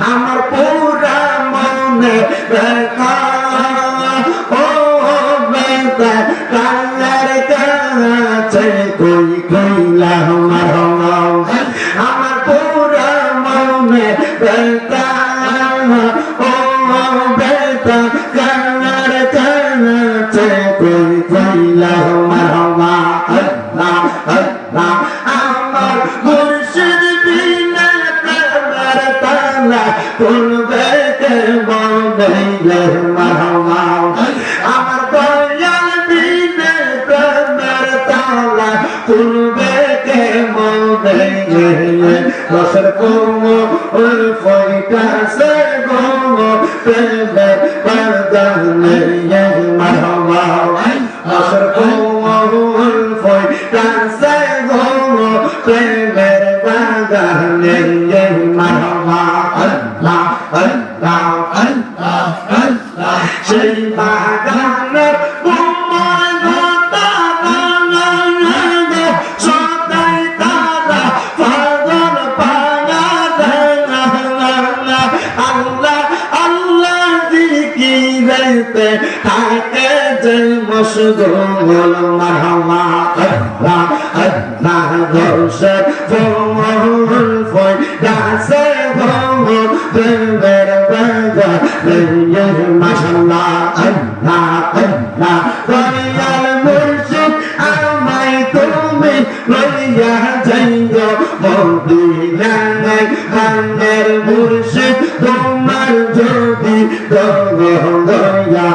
আমার পুরা মনে ব্যথা ও ব্যথা কালার কাছে কই কইলা আমার পুরা মনে ব্যথা ও ব্যথা কালার কাছে কই কইলা আল্লাহ আল্লাহ আমার মুর্শিদ বিনা তোমার তালা করবে কে বলে মারহাবা আমার দয়াল বিনা তোমার তালা করবে কে বলে রসের কোমো ওই ফয়টা সে গোমো প্রেমে বাদানে মারহাবা রসের কোমো ওই ফয়টা সে গোমো প্রেমে বাদানে মারহাবা আল্লাহ আল্লাহ আল্লাহ আল্লাহ সেই বাগানের থাকে যে মশগুল মারহাবা আল্লাহ আল্লাহ রসে ফুল ফয় গাছে ফুল বের বাগা রে মাশাআল্লাহ আল্লাহ আল্লাহ দয়াল মুর্শিদ আমায় তুমি লইয়া যাইও মদিনায় গানের মুর্শিদ তোমার যদি দয়া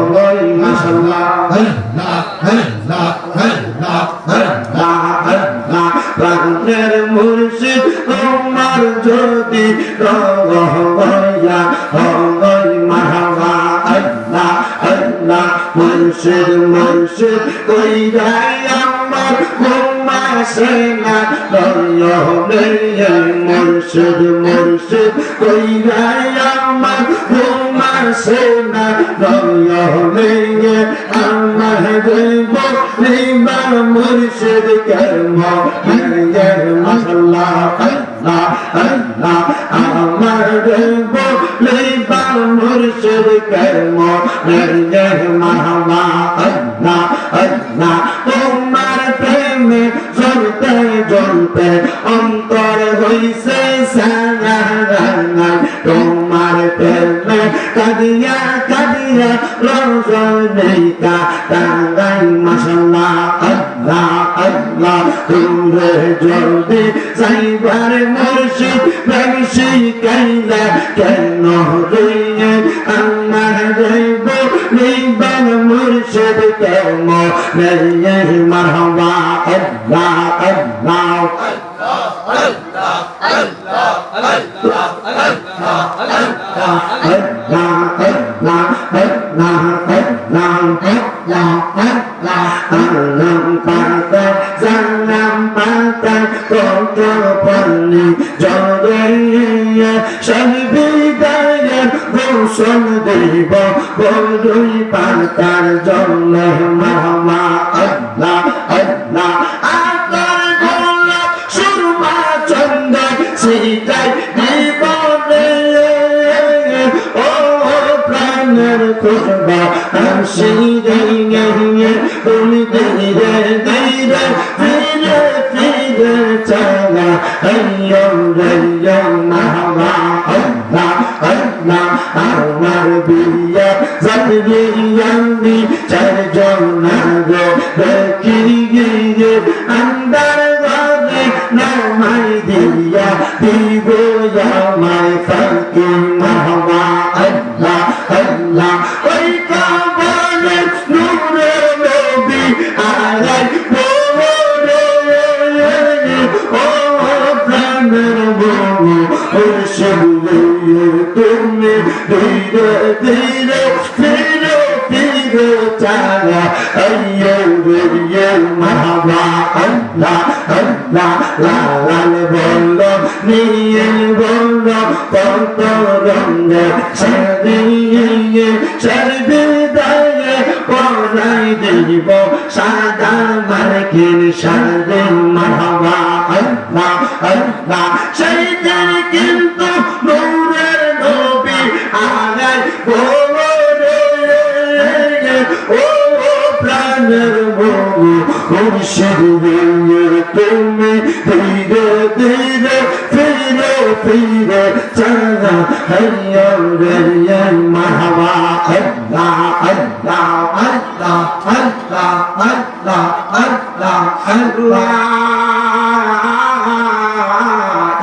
হয় মাশাআল্লাহ আল্লাহ আল্লাহ আল্লাহ আল্লাহ আল্লাহ গানের মুর্শিদ তোমার যদি দয়া হয় মারহাবা আল্লাহ আল্লাহ মুর্শিদ মুর্শিদ কইরা আমার ঘুমা সেনা দয়া মুর্শিদ মুর্শিদ কইরা আমার ঘুমা সেনা দয়া আমার দেব লিবা মুর্শিদ কর্ম মাশাআল্লাহ আল্লাহ আল্লাহ আমার দেব লিবা মুর্শিদ কর্ম মারহাবা আল্লাহ আল্লাহ তোমার প্রেমে জ্বলতে জ্বলতে অন্তর হইছে সারা তোমার প্রেমে কাঁদিয়া কাঁদিয়া রজনীকা টাঙ্গাই মাশাআল্লাহ আল্লাহ আল্লাহ তোরে জলদি যাইবার মুর্শিদ বেশি কাইলা কেন রইয়ে আমার যাইব নিবান মুর্শিদ কেন নেই মারহাবা আল্লাহ আল্লাহ পাতার জন্য মারহাবা আল্লাহ আল্লাহ সিটাই জীবনে ও প্রাণের খুশবা হাসি গিয়ে তুমি ধীরে ধীরে ফিরে ফিরে চলা হইয়া মারহাবা আল্লাহ আল্লাহ আমার বিয়া জানি চারজন দেখি গিয়ে আন্দার নামাই দিয়া দিব আমায় ফাঁকি মারহাবা আল্লাহ আল্লাহ ওই কাবালে নূরে নবী আলাই ও প্রাণের বউ মুর্শিদ তুমি ধীরে ধীরে ফিরে ফিরে চালা আইয়ো রে মারহাবা আল্লাহ আল্লাহ লাল বললো নীল বললো কত রঙের সাদিয়ে সর্বদায়ে পরাই দিব সাদা মার্কিন সাদে মারহাবা আল্লাহ আল্লাহ সেই দিন কিন্তু নূরের নবী আগায় ও প্রাণের বউ মুর্শিদ তুমি ধীরে ধীরে ফিরে ফিরে চালা হাইয়া রে মারহাবা আল্লাহ আল্লাহ আল্লাহ আল্লাহ আল্লাহ আল্লাহ আল্লাহ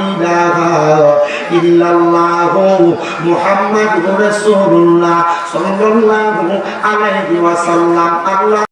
ইলাহা ইল্লাল্লাহু মুহাম্মাদুর রাসূলুল্লাহ সাল্লাল্লাহু আলাইহি ওয়াসাল্লাম। আল্লাহ